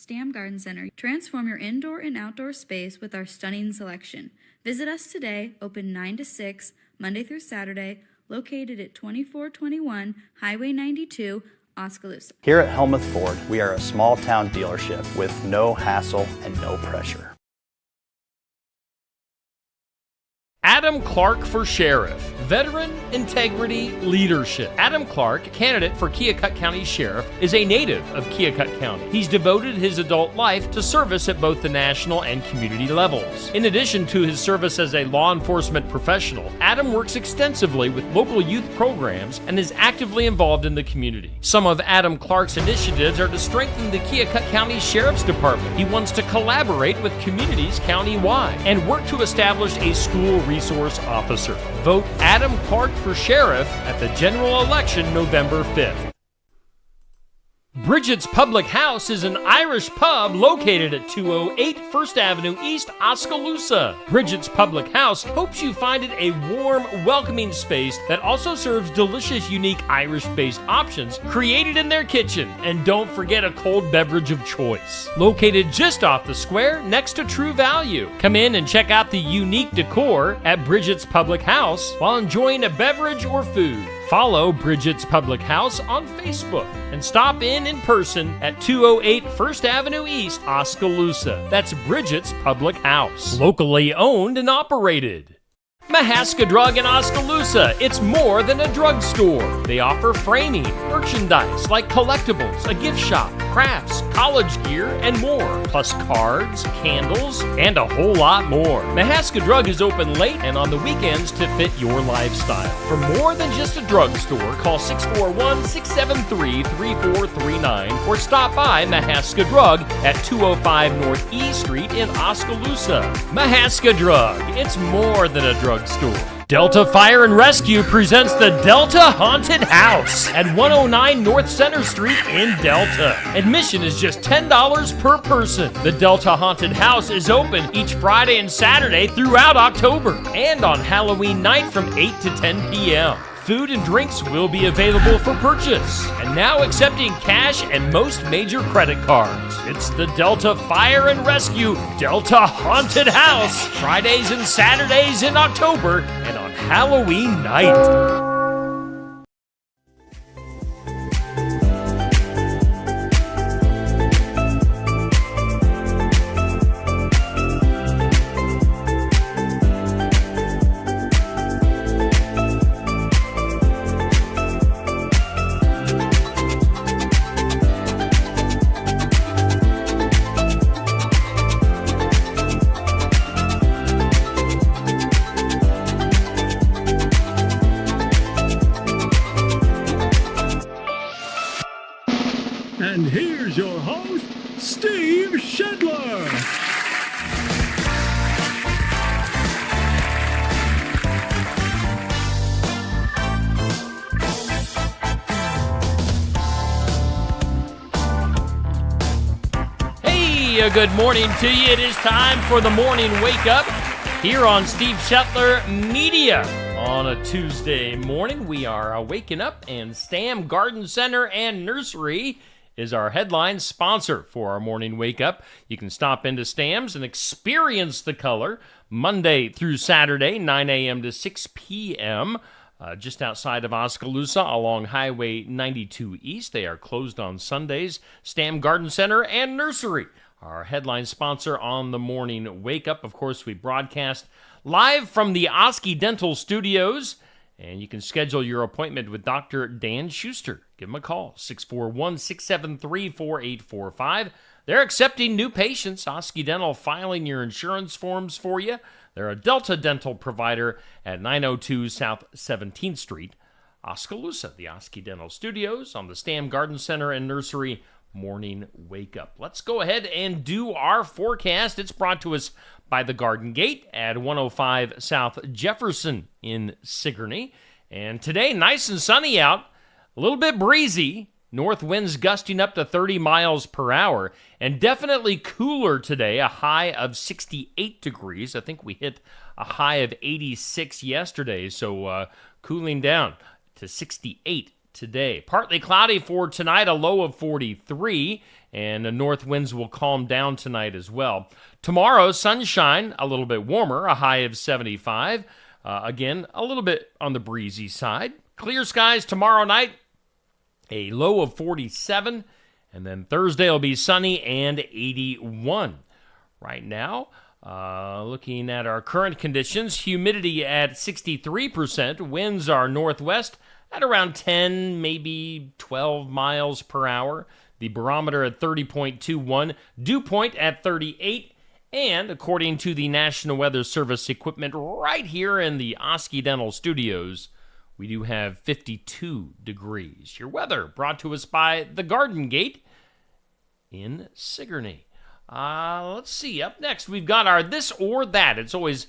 Stam Garden Center. Transform your indoor and outdoor space with our stunning selection. Visit us today, open 9 to 6, Monday through Saturday, located at 2421 Highway 92, Oskaloosa. Here at Helmuth Ford, we are a small town dealership with no hassle and no pressure. Adam Clark for Sheriff. Veteran, integrity, leadership. Adam Clark, candidate for Keokuk County Sheriff, is a native of Keokuk County. He's devoted his adult life to service at both the national and community levels. In addition to his service as a law enforcement professional, Adam works extensively with local youth programs and is actively involved in the community. Some of Adam Clark's initiatives are to strengthen the Keokuk County Sheriff's Department. He wants to collaborate with communities countywide and work to establish a school resource officer. Vote Adam Clark for Sheriff at the general election November 5th. Bridget's Public House is an Irish pub located at 208 First Avenue East, Oskaloosa. Bridget's Public House hopes you find it a warm, welcoming space that also serves delicious, unique Irish-based options created in their kitchen. And don't forget a cold beverage of choice. Located just off the square next to True Value. Come in and check out the unique decor at Bridget's Public House while enjoying a beverage or food. Follow Bridget's Public House on Facebook and stop in person at 208 First Avenue East, Oskaloosa. That's Bridget's Public House. Locally owned and operated. Mahaska Drug in Oskaloosa. It's more than a drugstore. They offer framing, merchandise like collectibles, a gift shop, crafts, college gear, and more, plus cards, candles, and a whole lot more. Mahaska Drug is open late and on the weekends to fit your lifestyle. For more than just a drugstore, call 641-673-3439 or stop by Mahaska Drug at 205 North E Street in Oskaloosa. Mahaska Drug. It's more than a drugstore. Delta Fire and Rescue presents the Delta Haunted House at 109 North Center Street in Delta. Admission is just $10 per person. The Delta Haunted House is open each Friday and Saturday throughout October and on Halloween night from 8 to 10 p.m. Food and drinks will be available for purchase, and now accepting cash and most major credit cards. It's the Delta Fire and Rescue Delta Haunted House, Fridays and Saturdays in October and on Halloween night. And here's your host, Steve Shedler. Hey, good morning to you. It is time for the morning wake up here on Steve Shetler Media. On a Tuesday morning, we are waking up, and Stam Garden Center and Nursery is our headline sponsor for our morning wake up. You can stop into Stam's and experience the color Monday through Saturday, 9 a.m. to 6 p.m., just outside of Oskaloosa along Highway 92 East. They are closed on Sundays. Stam Garden Center and Nursery, our headline sponsor on the morning wake up. Of course, we broadcast live from the Oski Dental Studios, and you can schedule your appointment with Dr. Dan Schuster. Give him a call, 641-673-4845. They're accepting new patients. Oski Dental filing your insurance forms for you. They're a Delta Dental provider at 902 South 17th Street, Oskaloosa. The Oski Dental Studios on the Stam Garden Center and Nursery morning wake up. Let's go ahead and do our forecast. It's brought to us by the Garden Gate at 105 South Jefferson in Sigourney. And today, nice and sunny out, a little bit breezy. North winds gusting up to 30 miles per hour, and definitely cooler today, a high of 68 degrees. I think we hit a high of 86 yesterday, so cooling down to 68 today. Partly cloudy for tonight, a low of 43, and the north winds will calm down tonight as well. Tomorrow, sunshine, a little bit warmer, a high of 75. Again, a little bit on the breezy side. Clear skies tomorrow night, a low of 47, and then Thursday will be sunny and 81. Right now, looking at our current conditions, humidity at 63%, winds are northwest at around 10, maybe 12 miles per hour. The barometer at 30.21, dew point at 38, and according to the National Weather Service equipment right here in the Oski Dental Studios, we do have 52 degrees. Your weather brought to us by the Garden Gate in Sigourney. Let's see. Up next, we've got our This or That. It's always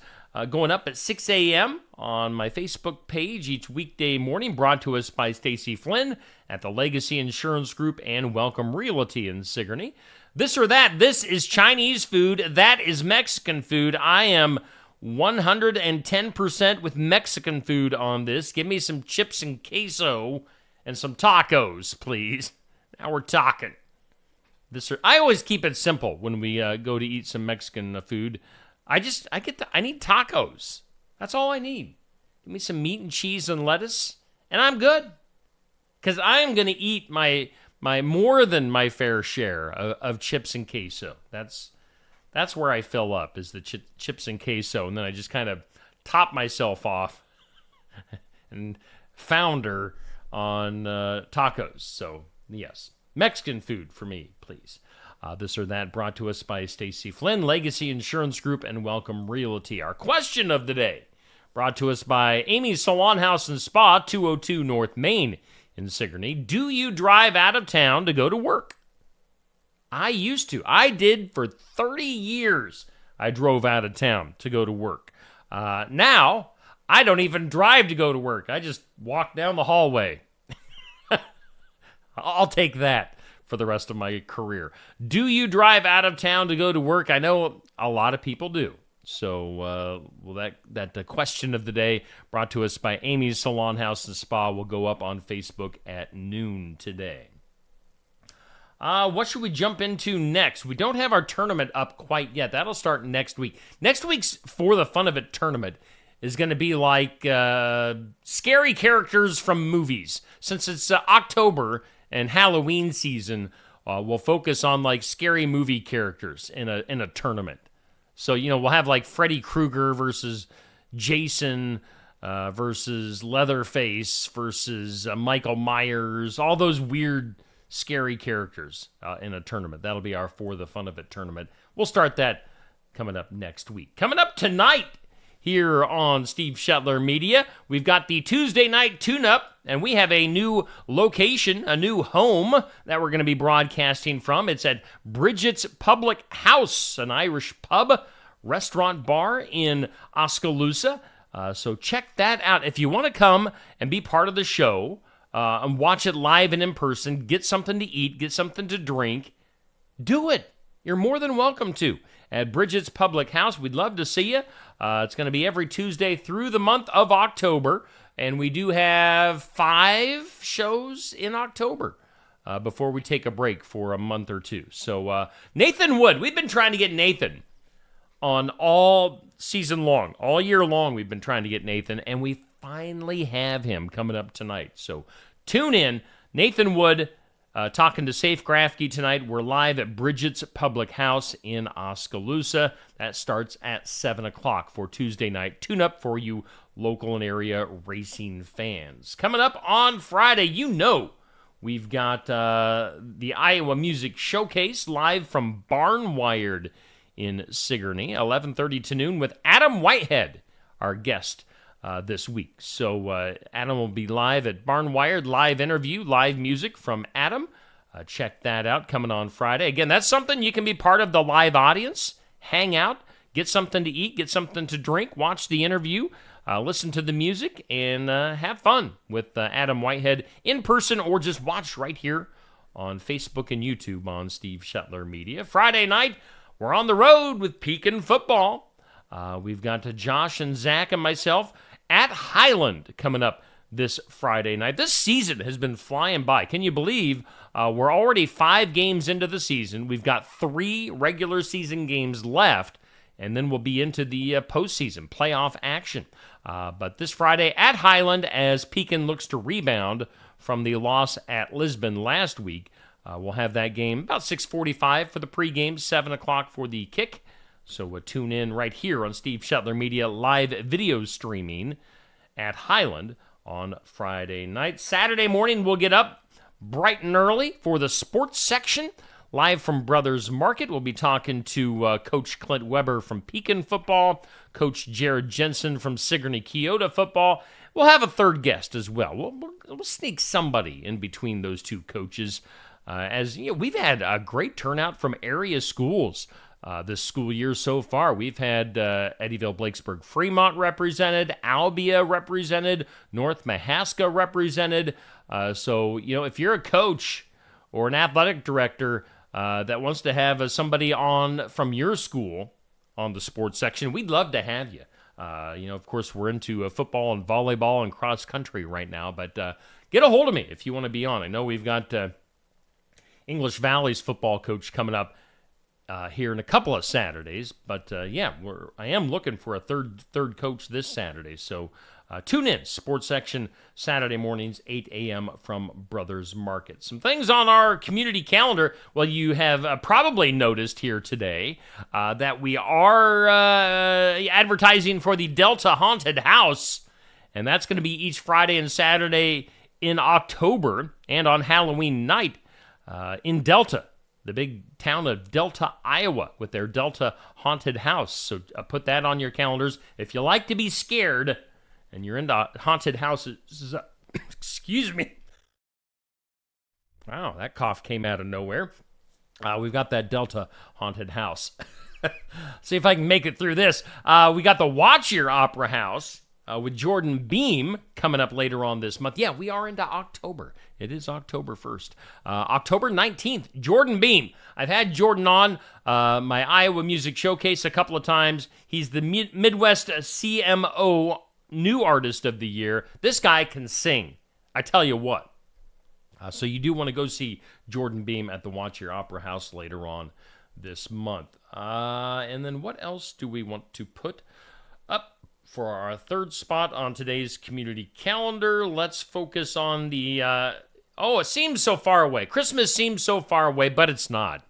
going up at 6 a.m. on my Facebook page each weekday morning, brought to us by Stacy Flynn at the Legacy Insurance Group and Welcome Realty in Sigourney. This or That. This is Chinese food. That is Mexican food. I am 110% with Mexican food on this. Give me some chips and queso and some tacos, please. Now we're talking. I always keep it simple when we go to eat some Mexican food. I need tacos. That's all I need. Give me some meat and cheese and lettuce, and I'm good. Because I am going to eat my more than my fair share of chips and queso. That's where I fill up, is the chips and queso, and then I just kind of top myself off and founder on tacos. So yes, Mexican food for me, please. This or That brought to us by Stacy Flynn, Legacy Insurance Group, and Welcome Realty. Our question of the day brought to us by Amy's Salon House and Spa, 202 North Main in Sigourney. Do you drive out of town to go to work? I used to. I did for 30 years. I drove out of town to go to work. Now, I don't even drive to go to work. I just walk down the hallway. I'll take that for the rest of my career. Do you drive out of town to go to work? I know a lot of people do. So, that question of the day brought to us by Amy's Salon House and Spa will go up on Facebook at noon today. What should we jump into next? We don't have our tournament up quite yet. That'll start next week. Next week's For the Fun of It tournament is going to be like scary characters from movies. Since it's October and Halloween season, we'll focus on like scary movie characters in a tournament. So, we'll have like Freddy Krueger versus Jason versus Leatherface versus Michael Myers, all those weird, scary characters in a tournament. That'll be our For the Fun of It tournament. We'll start that coming up next week. Coming up tonight here on Steve Shetler Media, we've got the Tuesday night tune-up, and we have a new location, a new home that we're going to be broadcasting from. It's at Bridget's Public House, an Irish pub, restaurant, bar in Oskaloosa. So check that out. If you want to come and be part of the show and watch it live and in person, get something to eat, get something to drink, do it. You're more than welcome to. At Bridget's Public House, we'd love to see you. It's going to be every Tuesday through the month of October, and we do have 5 shows in October before we take a break for a month or two. So Nathan Wood, we've been trying to get Nathan on all season long, all year long. We've been trying to get Nathan, and we finally have him coming up tonight. So tune in. Nathan Wood talking to Safe Grafke tonight. We're live at Bridget's Public House in Oskaloosa. That starts at 7 o'clock for Tuesday night tune-up for you local and area racing fans. Coming up on Friday, we've got the Iowa Music Showcase live from Barnwired in Sigourney, 11:30 to noon, with Adam Whitehead, our guest this week. So Adam will be live at Barnwired, live interview, live music from Adam. Check that out coming on Friday. Again, that's something you can be part of the live audience, hang out, get something to eat, get something to drink, watch the interview, listen to the music, and have fun with Adam Whitehead in person, or just watch right here on Facebook and YouTube on Steve Shetler Media. Friday night, we're on the road with Pekin football. We've got Josh and Zach and myself at Highland coming up this Friday night. This season has been flying by. Can you believe we're already 5 games into the season? We've got 3 regular season games left, and then we'll be into the postseason playoff action. But this Friday at Highland, as Pekin looks to rebound from the loss at Lisbon last week, we'll have that game about 6:45 for the pregame, 7 o'clock for the kick. So tune in right here on Steve Shetler Media live video streaming at Highland on Friday night. Saturday morning, we'll get up bright and early for the sports section. Live from Brothers Market, we'll be talking to Coach Clint Weber from Pekin football, Coach Jared Jensen from Sigourney Keota football. We'll have a third guest as well. We'll sneak somebody in between those two coaches. As you know, we've had a great turnout from area schools this school year so far. We've had Eddyville, Blakesburg, Fremont represented, Albia represented, North Mahaska represented. So, you know, if you're a coach or an athletic director that wants to have somebody on from your school on the sports section, we'd love to have you. You know, of course, we're into football and volleyball and cross country right now, but get a hold of me if you want to be on. I know we've got English Valley's football coach coming up here in a couple of Saturdays, but yeah, I am looking for a third coach this Saturday. So tune in, sports section, Saturday mornings, 8 a.m. from Brothers Market. Some things on our community calendar. Well, you have probably noticed here today that we are advertising for the Delta Haunted House, and that's going to be each Friday and Saturday in October and on Halloween night in Delta, the big town of Delta, Iowa, with their Delta Haunted House. So put that on your calendars. If you like to be scared and you're into haunted houses, excuse me. Wow, that cough came out of nowhere. We've got that Delta Haunted House. See if I can make it through this. We got the Watch Your Opera House with Jordan Beam coming up later on this month. Yeah, we are into October. It is October 1st. October 19th, Jordan Beam. I've had Jordan on my Iowa Music Showcase a couple of times. He's the Midwest CMO New Artist of the Year. This guy can sing. I tell you what. So you do want to go see Jordan Beam at the Watch Your Opera House later on this month. And then what else do we want to put up for our third spot on today's community calendar? Let's focus on the, it seems so far away. Christmas seems so far away, but it's not.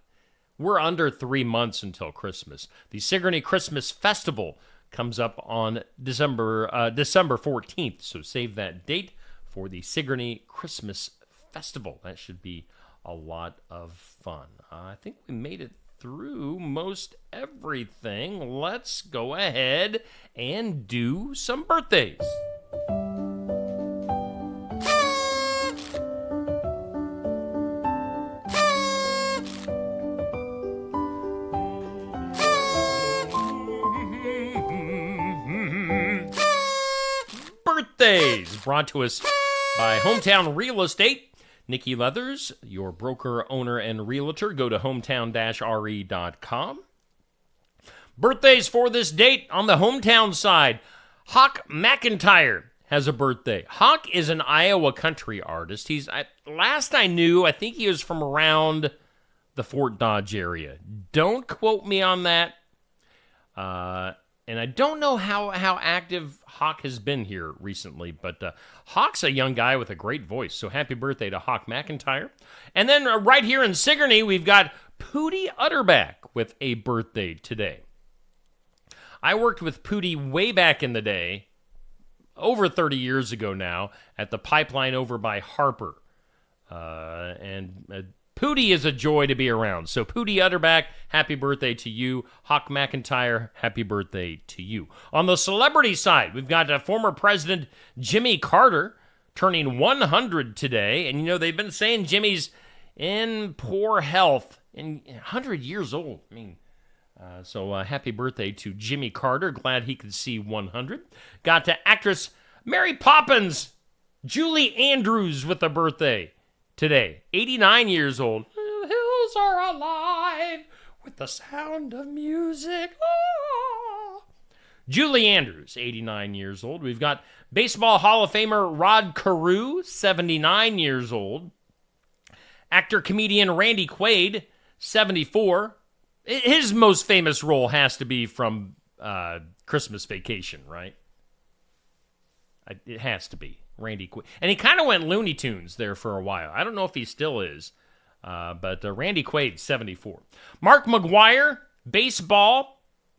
We're under 3 months until Christmas. The Sigourney Christmas Festival comes up on December 14th, so save that date for the Sigourney Christmas Festival. That should be a lot of fun. I think we made it through most everything. Let's go ahead and do some birthdays. Birthdays brought to us by Hometown Real Estate. Nikki Leathers, your broker, owner, and realtor. Go to hometown-re.com. Birthdays for this date on the hometown side. Hawk McIntyre has a birthday. Hawk is an Iowa country artist. Last I knew, I think he was from around the Fort Dodge area. Don't quote me on that. And I don't know how active Hawk has been here recently, but Hawk's a young guy with a great voice, so happy birthday to Hawk McIntyre. And then right here in Sigourney, we've got Pootie Utterback with a birthday today. I worked with Pootie way back in the day, over 30 years ago now, at the pipeline over by Harper. And Pootie is a joy to be around. So Pootie Utterback, happy birthday to you. Hawk McIntyre, happy birthday to you. On the celebrity side, we've got former President Jimmy Carter turning 100 today. And, you know, they've been saying Jimmy's in poor health and 100 years old. I mean, so happy birthday to Jimmy Carter. Glad he could see 100. Got to actress Mary Poppins, Julie Andrews with a birthday today, 89 years old. The hills are alive with the sound of music. Ah. Julie Andrews, 89 years old. We've got Baseball Hall of Famer Rod Carew, 79 years old. Actor-comedian Randy Quaid, 74. His most famous role has to be from Christmas Vacation, right? It has to be Randy Quaid. And he kind of went Looney Tunes there for a while. I don't know if he still is, but Randy Quaid, 74. Mark McGwire, baseball.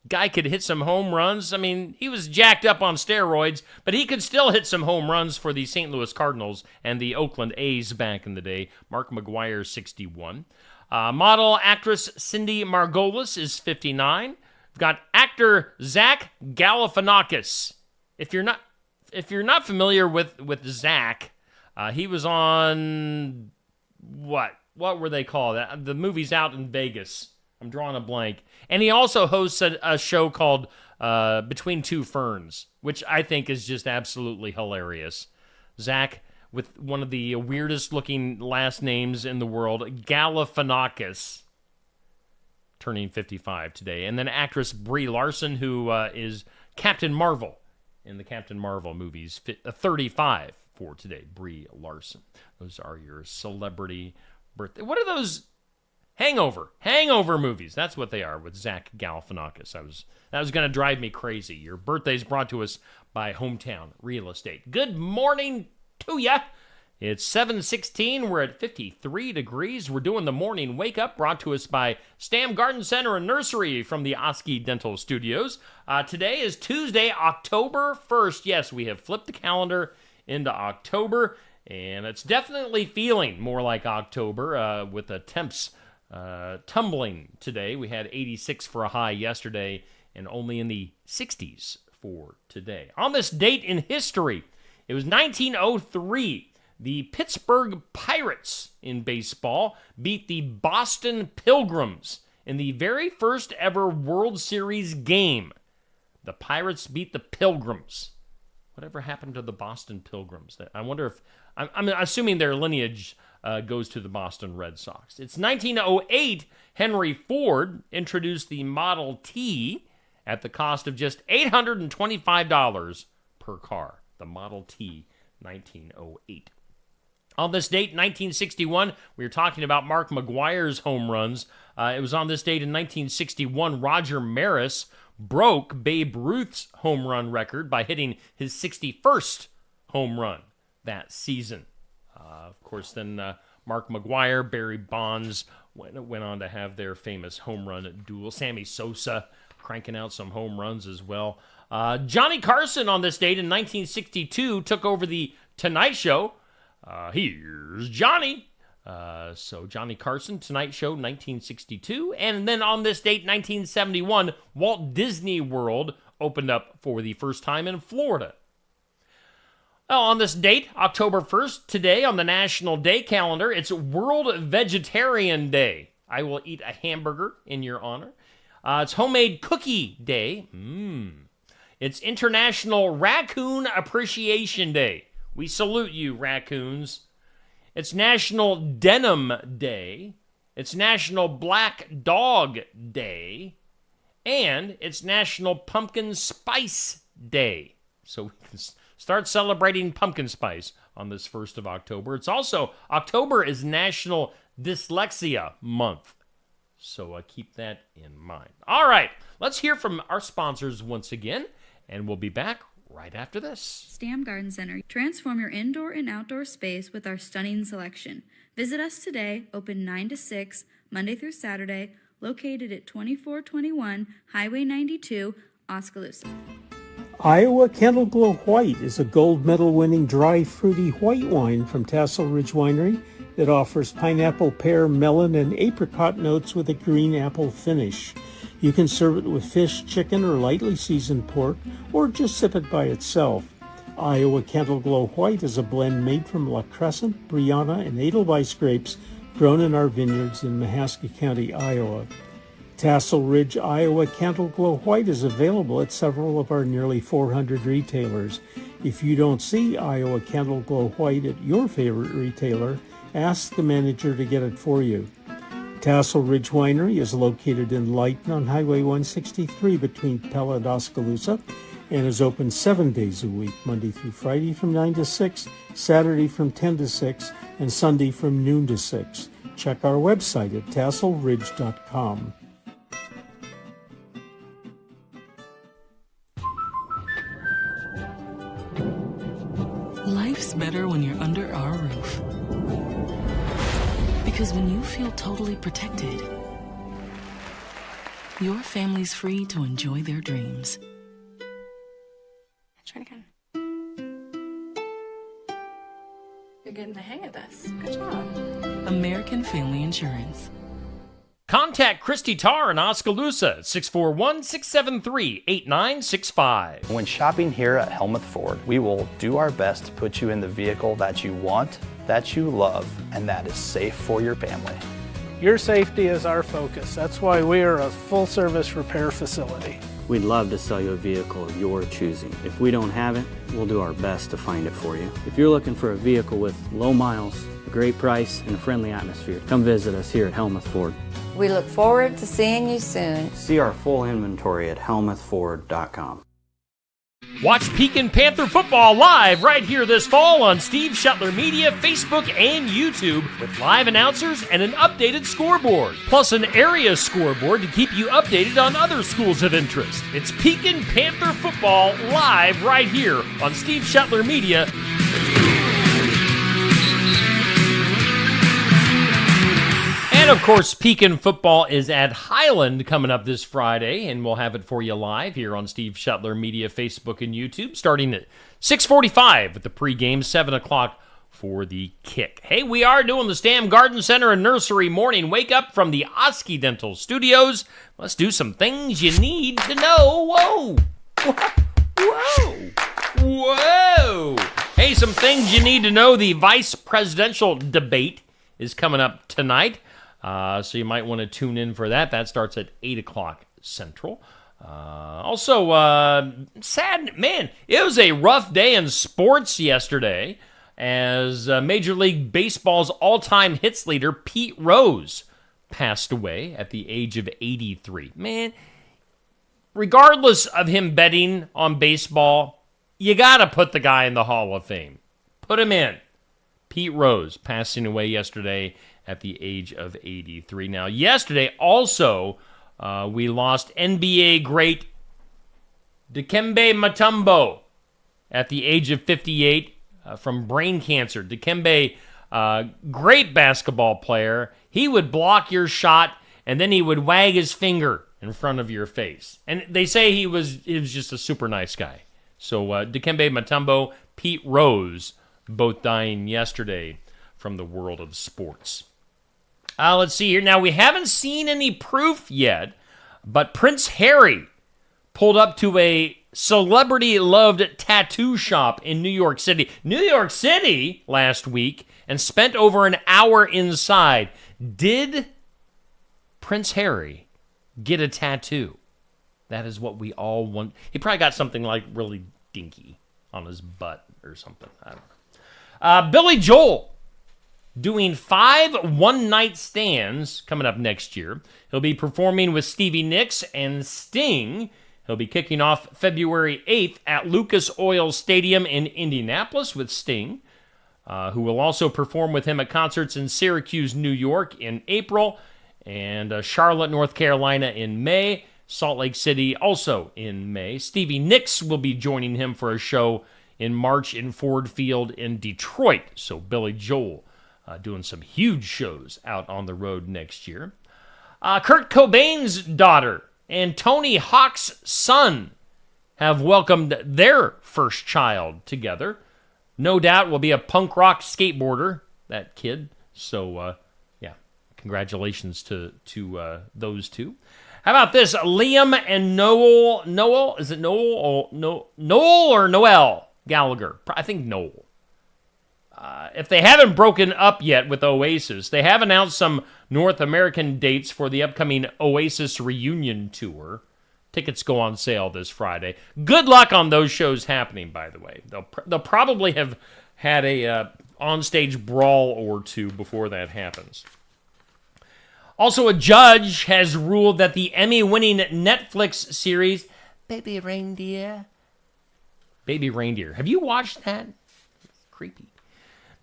Guy could hit some home runs. I mean, he was jacked up on steroids, but he could still hit some home runs for the St. Louis Cardinals and the Oakland A's back in the day. Mark McGwire, 61. Model actress Cindy Margolis is 59. We've got actor Zach Galifianakis. If you're not familiar with Zach, he was on what were they called? The movie's out in Vegas. I'm drawing a blank. And he also hosts a show called Between Two Ferns, which I think is just absolutely hilarious. Zach, with one of the weirdest looking last names in the world, Galifianakis, turning 55 today. And then actress Brie Larson, who is Captain Marvel in the Captain Marvel movies, 35 for today. Brie Larson. Those are your celebrity birthday. What are those? Hangover movies. That's what they are with Zach Galifianakis. That was going to drive me crazy. Your birthday's brought to us by Hometown Real Estate. Good morning to ya. It's 7:16. We're at 53 degrees. We're doing the morning wake up, brought to us by Stam Garden Center and Nursery from the Oski Dental Studios. Today is Tuesday, October 1st. Yes, we have flipped the calendar into October, and it's definitely feeling more like October with the temps tumbling today. We had 86 for a high yesterday and only in the 60s for today. On this date in history, it was 1903. The Pittsburgh Pirates in baseball beat the Boston Pilgrims in the very first ever World Series game. The Pirates beat the Pilgrims. Whatever happened to the Boston Pilgrims? I wonder if, I'm assuming their lineage goes to the Boston Red Sox. It's 1908. Henry Ford introduced the Model T at the cost of just $825 per car. The Model T, 1908. On this date, 1961, we were talking about Mark McGwire's home runs. It was on this date in 1961, Roger Maris broke Babe Ruth's home run record by hitting his 61st home run that season. Of course, then Mark McGwire, Barry Bonds went on to have their famous home run duel. Sammy Sosa cranking out some home runs as well. Johnny Carson on this date in 1962 took over the Tonight Show. Here's Johnny. So Johnny Carson, Tonight Show, 1962. And then on this date, 1971, Walt Disney World opened up for the first time in Florida. Well, on this date, October 1st, today on the National Day calendar, it's World Vegetarian Day. I will eat a hamburger in your honor. It's Homemade Cookie Day. It's International Raccoon Appreciation Day. We salute you, raccoons. It's National Denim Day. It's National Black Dog Day. And it's National Pumpkin Spice Day. So we can start celebrating pumpkin spice on this 1st of October. It's also, October is National Dyslexia Month. So keep that in mind. All right, let's hear from our sponsors once again, and we'll be back right after this. Stam Garden Center. Transform your indoor and outdoor space with our stunning selection. Visit us today, open 9 to 6, Monday through Saturday, located at 2421 Highway 92, Oskaloosa. Iowa Candle Glow White is a gold medal winning dry fruity white wine from Tassel Ridge Winery that offers pineapple, pear, melon, and apricot notes with a green apple finish. You can serve it with fish, chicken, or lightly seasoned pork, or just sip it by itself. Iowa Candle Glow White is a blend made from La Crescent, Brianna, and Edelweiss grapes grown in our vineyards in Mahaska County, Iowa. Tassel Ridge, Iowa Candle Glow White is available at several of our nearly 400 retailers. If you don't see Iowa Candle Glow White at your favorite retailer, ask the manager to get it for you. Tassel Ridge Winery is located in Lyton on Highway 163 between Pella and Oskaloosa, and is open 7 days a week, Monday through Friday from 9 to 6, Saturday from 10 to 6, and Sunday from noon to 6. Check our website at tasselridge.com. Life's better when you're under our roof. Because when you feel totally protected, your family's free to enjoy their dreams. Try it again. You're getting the hang of this. Good job. American Family Insurance. Contact Christy Tarr in Oskaloosa at 641-673-8965. When shopping here at Helmuth Ford, we will do our best to put you in the vehicle that you want, that you love, and that is safe for your family. Your safety is our focus. That's why we are a full-service repair facility. We'd love to sell you a vehicle of your choosing. If we don't have it, we'll do our best to find it for you. If you're looking for a vehicle with low miles, a great price, and a friendly atmosphere, come visit us here at Helmuth Ford. We look forward to seeing you soon. See our full inventory at helmuthford.com. Watch Pekin Panther football live right here this fall on Steve Shetler Media, Facebook, and YouTube with live announcers and an updated scoreboard, plus an area scoreboard to keep you updated on other schools of interest. It's Pekin Panther football live right here on Steve Shetler Media. And of course, Pekin football is at Highland coming up this Friday, and we'll have it for you live here on Steve Shetler Media, Facebook, and YouTube, starting at 6:45 with the pregame, 7 o'clock for the kick. Hey, we are doing the Stam Garden Center and Nursery Morning Wake Up from the Oski Dental Studios. Let's do some things you need to know. Whoa! Whoa! Hey, some things you need to know. The vice presidential debate is coming up tonight. So you might want to tune in for that. That starts at 8 o'clock Central. Sad, man, it was a rough day in sports yesterday as Major League Baseball's all-time hits leader, Pete Rose, passed away at the age of 83. Man, regardless of him betting on baseball, you got to put the guy in the Hall of Fame. Put him in. Pete Rose passing away yesterday at the age of 83. Now, yesterday also, we lost NBA great Dikembe Mutombo at the age of 58 from brain cancer. Dikembe, great basketball player. He would block your shot, and then he would wag his finger in front of your face. And they say he was just a super nice guy. So Dikembe Mutombo, Pete Rose, both dying yesterday from the world of sports. Let's see here. Now, we haven't seen any proof yet, but Prince Harry pulled up to a celebrity-loved tattoo shop in New York City. New York City last week, and spent over an hour inside. Did Prince Harry get a tattoo? That is what we all want. He probably got something like really dinky on his butt or something. I don't know. Billy Joel doing 5 one-night stands coming up next year. He'll be performing with Stevie Nicks and Sting. He'll be kicking off February 8th at Lucas Oil Stadium in Indianapolis with Sting, who will also perform with him at concerts in Syracuse, New York in April, and Charlotte, North Carolina in May, Salt Lake City also in May. Stevie Nicks will be joining him for a show in March in Ford Field in Detroit. So Billy Joel doing some huge shows out on the road next year. Kurt Cobain's daughter and Tony Hawk's son have welcomed their first child together. No doubt will be a punk rock skateboarder, that kid. So, congratulations to those two. How about this? Liam and Noel? Is it Noel? Noel or Noel Gallagher? I think Noel. If they haven't broken up yet with Oasis, they have announced some North American dates for the upcoming Oasis reunion tour. Tickets go on sale this Friday. Good luck on those shows happening, by the way. They'll probably have had a onstage brawl or two before that happens. Also, a judge has ruled that the Emmy-winning Netflix series Baby Reindeer Baby Reindeer. Have you watched that? It's creepy.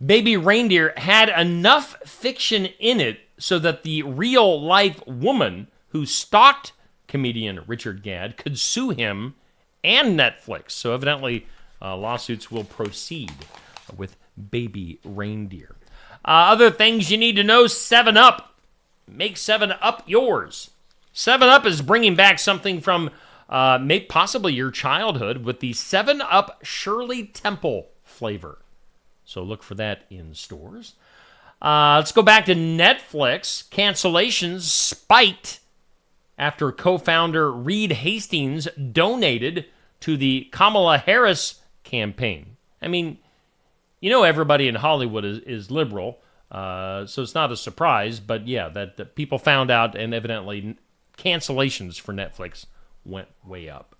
Baby Reindeer had enough fiction in it so that the real-life woman who stalked comedian Richard Gadd could sue him and Netflix. So evidently, lawsuits will proceed with Baby Reindeer. Other things you need to know, 7-Up. Make 7-Up yours. 7-Up is bringing back something from possibly your childhood with the 7-Up Shirley Temple flavor. So look for that in stores. Let's go back to Netflix. Cancellations spiked after co-founder Reed Hastings donated to the Kamala Harris campaign. I mean, you know everybody in Hollywood is liberal, so it's not a surprise. But yeah, that people found out, and evidently cancellations for Netflix went way up.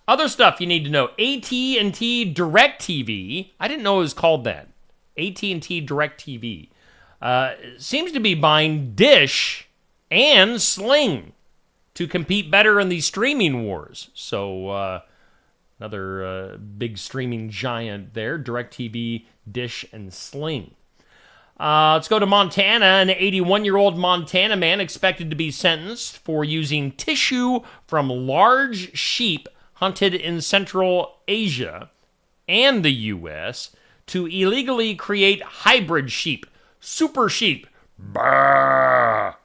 Other stuff you need to know. AT&T DirecTV. I didn't know it was called that. AT&T DirecTV. Seems to be buying Dish and Sling to compete better in the streaming wars. So another big streaming giant there. DirecTV, Dish, and Sling. Let's go to Montana. An 81-year-old Montana man expected to be sentenced for using tissue from large sheep hunted in Central Asia and the U.S. to illegally create hybrid sheep, super sheep, brrr,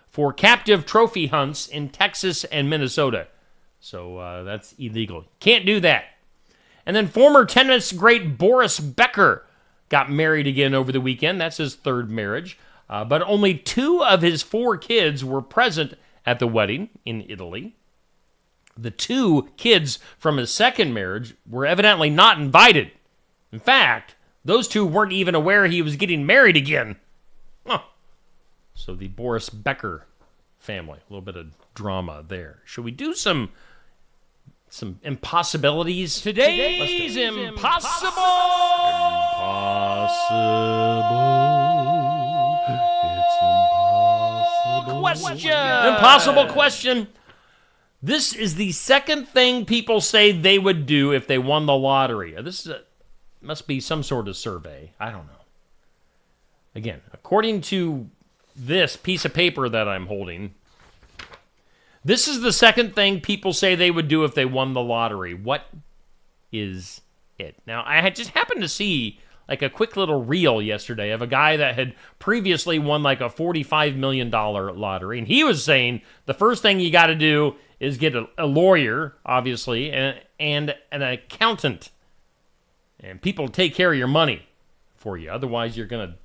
for captive trophy hunts in Texas and Minnesota. So that's illegal. Can't do that. And then former tennis great Boris Becker got married again over the weekend. That's his third marriage. But only 2 of his 4 kids were present at the wedding in Italy. The 2 kids from his second marriage were evidently not invited. In fact, those 2 weren't even aware he was getting married again. Huh. So the Boris Becker family, a little bit of drama there. Should we do some impossibilities? Today's impossible question. Impossible question. This is the second thing people say they would do if they won the lottery. This must be some sort of survey. I don't know. Again, according to this piece of paper that I'm holding, this is the second thing people say they would do if they won the lottery. What is it? Now, I had just happened to see like a quick little reel yesterday of a guy that had previously won like a $45 million lottery. And he was saying the first thing you got to do is get a lawyer, obviously, and an accountant. And people take care of your money for you. Otherwise, you're going to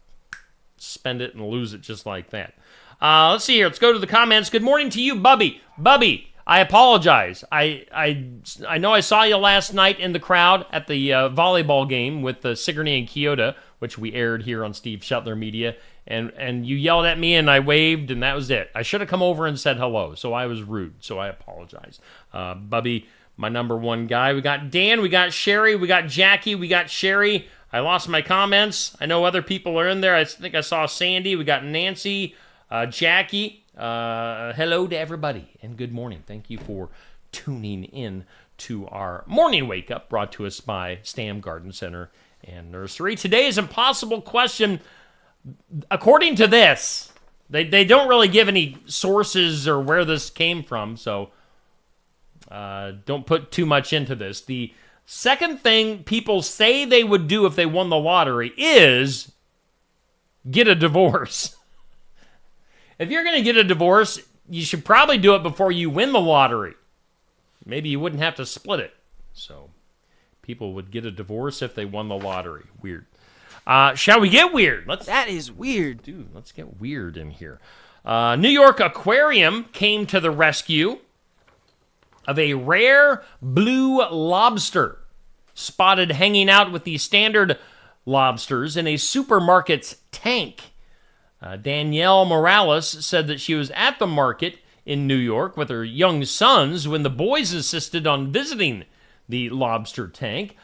spend it and lose it just like that. Let's see here. Let's go to the comments. Good morning to you, Bubby. Bubby, I apologize. I know I saw you last night in the crowd at the volleyball game with Sigourney and Kyoto, which we aired here on Steve Shetler Media. And you yelled at me and I waved and that was it. I should have come over and said hello, so I was rude. So I apologize. Bubby, my number one guy. We got Dan, we got Sherry, we got Jackie, we got Sherry. I lost my comments. I know other people are in there. I think I saw Sandy. We got Nancy, Jackie. Hello to everybody and good morning. Thank you for tuning in to our morning wake up brought to us by Stam Garden Center and Nursery. Today's impossible question, according to this, they don't really give any sources or where this came from, so don't put too much into this. The second thing people say they would do if they won the lottery is get a divorce. If you're going to get a divorce, you should probably do it before you win the lottery. Maybe you wouldn't have to split it. So people would get a divorce if they won the lottery. Weird. Shall we get weird? That is weird. Dude, let's get weird in here. New York Aquarium came to the rescue of a rare blue lobster spotted hanging out with the standard lobsters in a supermarket's tank. Danielle Morales said that she was at the market in New York with her young sons when the boys insisted on visiting the lobster tank.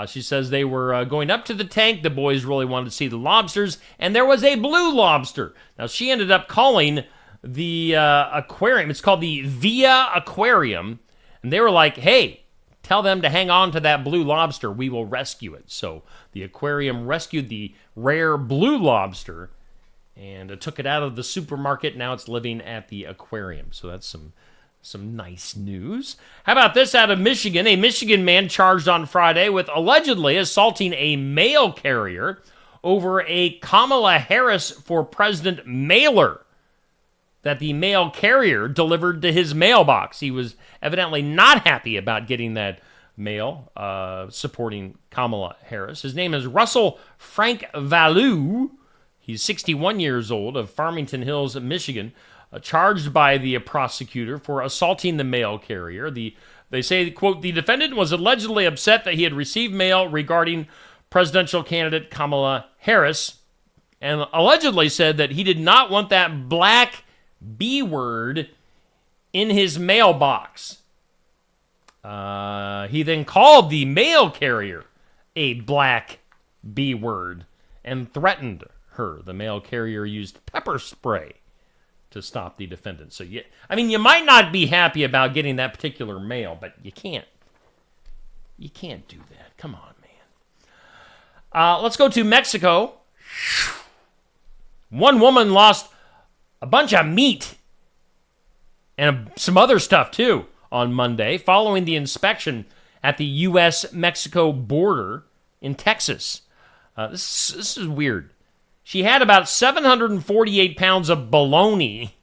She says they were going up to the tank. The boys really wanted to see the lobsters, and there was a blue lobster. Now, she ended up calling the aquarium. It's called the Via Aquarium, and they were like, hey, Tell them to hang on to that blue lobster. We will rescue it. So the aquarium rescued the rare blue lobster and took it out of the supermarket. Now it's living at the aquarium. So that's some nice news. How about this out of Michigan? A Michigan man charged on Friday with allegedly assaulting a mail carrier over a Kamala Harris for President mailer that the mail carrier delivered to his mailbox. He was evidently not happy about getting that mail supporting Kamala Harris. His name is Russell Frank Valou. He's 61 years old of Farmington Hills, Michigan, charged by the prosecutor for assaulting the mail carrier. They say, quote, the defendant was allegedly upset that he had received mail regarding presidential candidate Kamala Harris and allegedly said that he did not want that black B word in his mailbox. He then called the mail carrier a black B word and threatened her. The mail carrier used pepper spray to stop the defendant. So, you might not be happy about getting that particular mail, but you can't do that. Come on, man. Let's go to Mexico. One woman lost a bunch of meat and some other stuff, too, on Monday, following the inspection at the U.S.-Mexico border in Texas. This is weird. She had about 748 pounds of bologna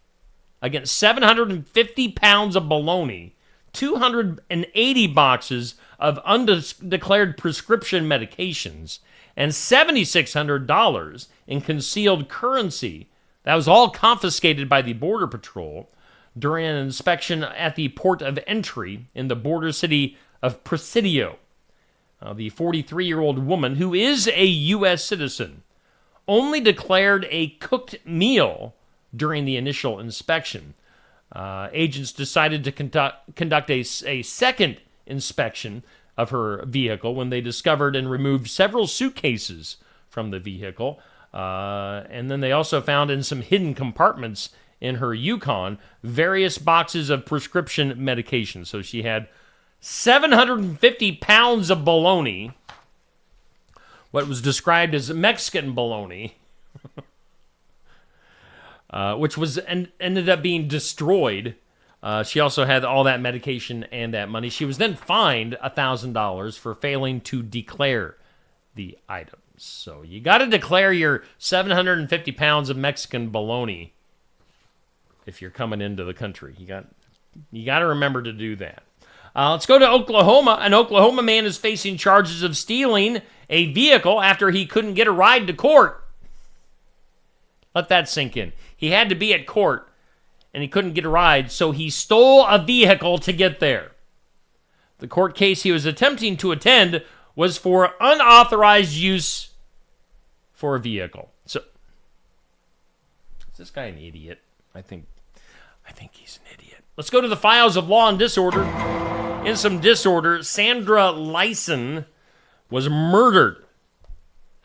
against 750 pounds of bologna, 280 boxes of undeclared prescription medications, and $7,600 in concealed currency. That was all confiscated by the Border Patrol during an inspection at the port of entry in the border city of Presidio. The 43-year-old woman, who is a U.S. citizen, only declared a cooked meal during the initial inspection. Agents decided to conduct a second inspection of her vehicle when they discovered and removed several suitcases from the vehicle. And then they also found in some hidden compartments in her Yukon various boxes of prescription medication. So she had 750 pounds of bologna, what was described as Mexican bologna, which was ended up being destroyed. She also had all that medication and that money. She was then fined $1,000 for failing to declare the items. So you got to declare your 750 pounds of Mexican bologna if you're coming into the country. You got to remember to do that. Let's go to Oklahoma. An Oklahoma man is facing charges of stealing a vehicle after he couldn't get a ride to court. Let that sink in. He had to be at court, and he couldn't get a ride, so he stole a vehicle to get there. The court case he was attempting to attend was for unauthorized use for a vehicle. So, is this guy an idiot? I think he's an idiot. Let's go to the files of Law and Disorder. In some disorder, Sandra Lyson was murdered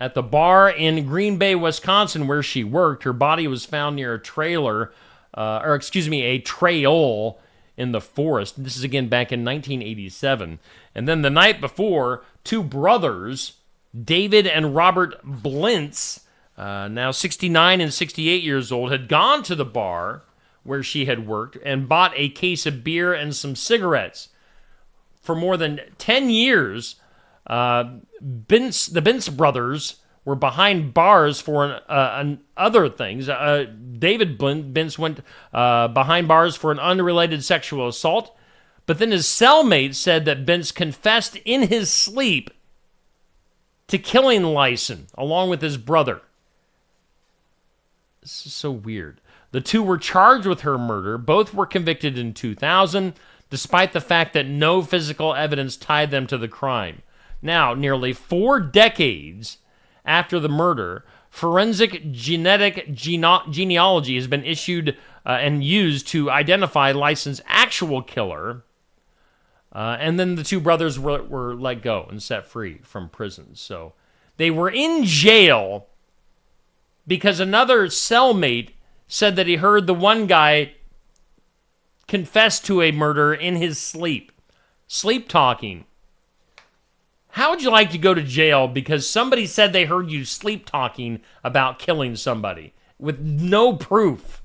at the bar in Green Bay, Wisconsin, where she worked. Her body was found near a trail in the forest. This is again back in 1987. And then the night before, two brothers, David and Robert Blintz, now 69 and 68 years old, had gone to the bar where she had worked and bought a case of beer and some cigarettes. For more than 10 years, the Bintz brothers were behind bars for other things. David Bintz went behind bars for an unrelated sexual assault, but then his cellmate said that Bintz confessed in his sleep to killing Lyson along with his brother. This is so weird. The two were charged with her murder. Both were convicted in 2000, despite the fact that no physical evidence tied them to the crime. Now, nearly 4 decades after the murder, forensic genetic genealogy has been issued and used to identify Lyson's actual killer. And then the two brothers were let go and set free from prison. So they were in jail because another cellmate said that he heard the one guy confess to a murder in his sleep. Sleep talking. How would you like to go to jail because somebody said they heard you sleep talking about killing somebody with no proof?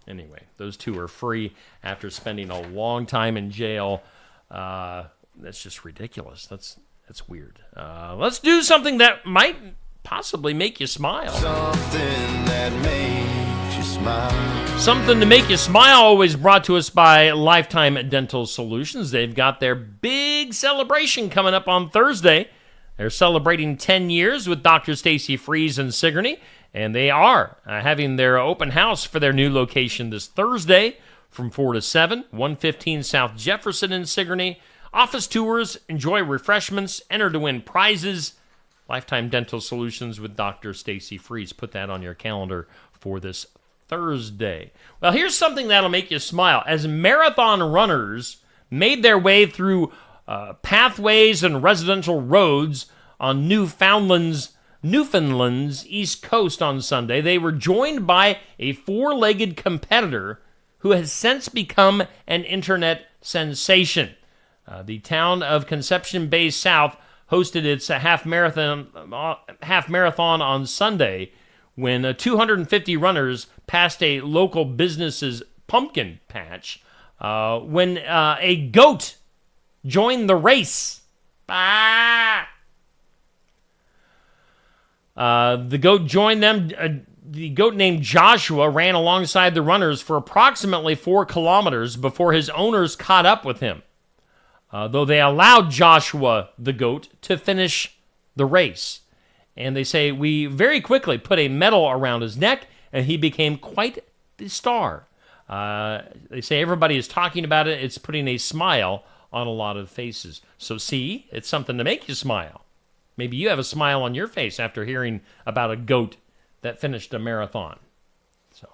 Anyway, those two are free after spending a long time in jail. That's just ridiculous. That's weird. Let's do something that might possibly make you smile. Something that makes you smile. Something to make you smile, always brought to us by Lifetime Dental Solutions. They've got their big celebration coming up on Thursday. They're celebrating 10 years with Dr. Stacy Freeze in Sigourney, and they are having their open house for their new location this Thursday from 4 to 7, 115 South Jefferson in Sigourney. Office tours, enjoy refreshments, enter to win prizes. Lifetime Dental Solutions with Dr. Stacy Freeze. Put that on your calendar for this Thursday. Well, here's something that'll make you smile. As marathon runners made their way through pathways and residential roads on Newfoundland's East Coast on Sunday, they were joined by a four-legged competitor who has since become an internet sensation. The town of Conception Bay South hosted its half marathon on Sunday when 250 runners passed a local business's pumpkin patch when a goat joined the race. The goat joined them. The goat named Joshua ran alongside the runners for approximately 4 kilometers before his owners caught up with him. Though they allowed Joshua, the goat, to finish the race. And they say, we very quickly put a medal around his neck, and he became quite the star. They say everybody is talking about it. It's putting a smile on a lot of faces. So see, it's something to make you smile. Maybe you have a smile on your face after hearing about a goat that finished a marathon. So,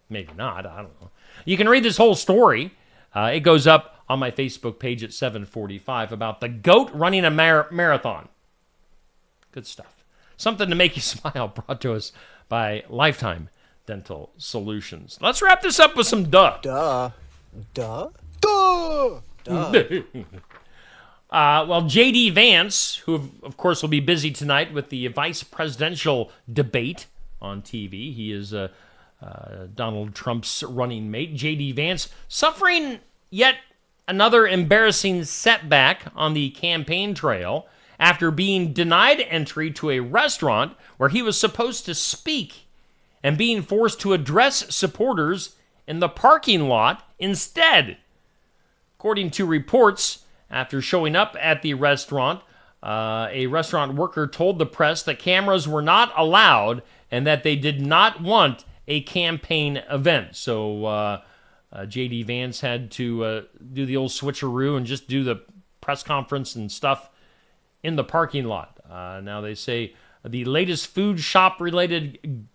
maybe not, I don't know. You can read this whole story. It goes up on my Facebook page at 7:45 about the goat running a marathon. Good stuff. Something to make you smile, brought to us by Lifetime Dental Solutions. Let's wrap this up with some duh. Duh. Duh. Duh. Duh. Well, J.D. Vance, who of course will be busy tonight with the vice presidential debate on TV. He is Donald Trump's running mate. J.D. Vance suffering yet another embarrassing setback on the campaign trail after being denied entry to a restaurant where he was supposed to speak and being forced to address supporters in the parking lot instead. According to reports, after showing up at the restaurant, a restaurant worker told the press that cameras were not allowed and that they did not want a campaign event. So J.D. Vance had to do the old switcheroo and just do the press conference and stuff in the parking lot. Now they say the latest food shop-related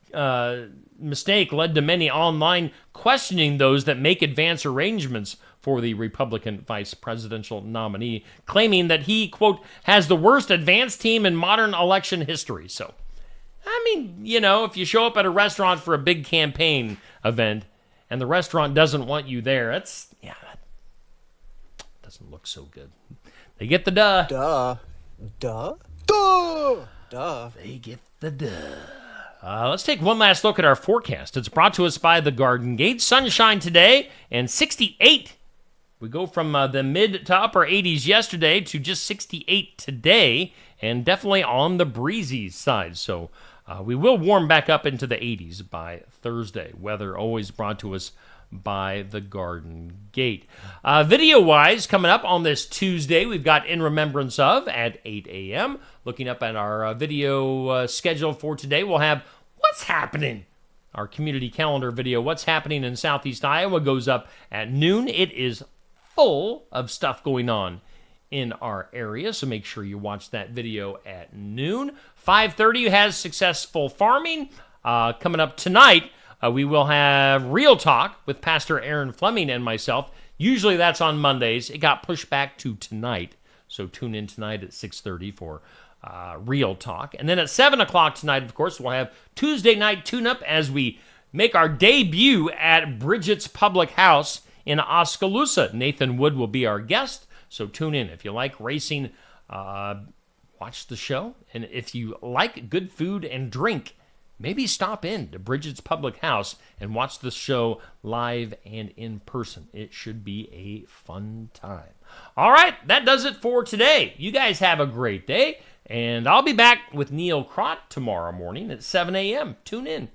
mistake led to many online questioning those that make advance arrangements for the Republican vice presidential nominee, claiming that he, quote, has the worst advance team in modern election history. So, I mean, you know, if you show up at a restaurant for a big campaign event and the restaurant doesn't want you there, that doesn't look so good. They get the duh. Duh. Duh. Duh. Duh. They get the duh. Let's take one last look at our forecast. It's brought to us by the Garden Gate. Sunshine today and 68. We go from the mid to upper 80s yesterday to just 68 today, and definitely on the breezy side. So we will warm back up into the 80s by Thursday. Weather always brought to us by the Garden Gate. Video-wise, coming up on this Tuesday, we've got In Remembrance Of at 8 a.m. Looking up at our video schedule for today, we'll have What's Happening? Our community calendar video, What's Happening in Southeast Iowa, goes up at noon. It is full of stuff going on in our area, so make sure you watch that video at noon. 5:30 has Successful Farming. Coming up tonight, we will have Real Talk with Pastor Aaron Fleming and myself. Usually that's on Mondays. It got pushed back to tonight, so tune in tonight at 6:30 for Real Talk. And then at 7 o'clock tonight, of course, we'll have Tuesday Night Tune-Up as we make our debut at Bridget's Public House in Oskaloosa. Nathan Wood will be our guest, so tune in. If you like racing, watch the show. And if you like good food and drink, maybe stop in to Bridget's Public House and watch the show live and in person. It should be a fun time. All right, that does it for today. You guys have a great day, and I'll be back with Neil Crott tomorrow morning at 7 a.m. Tune in.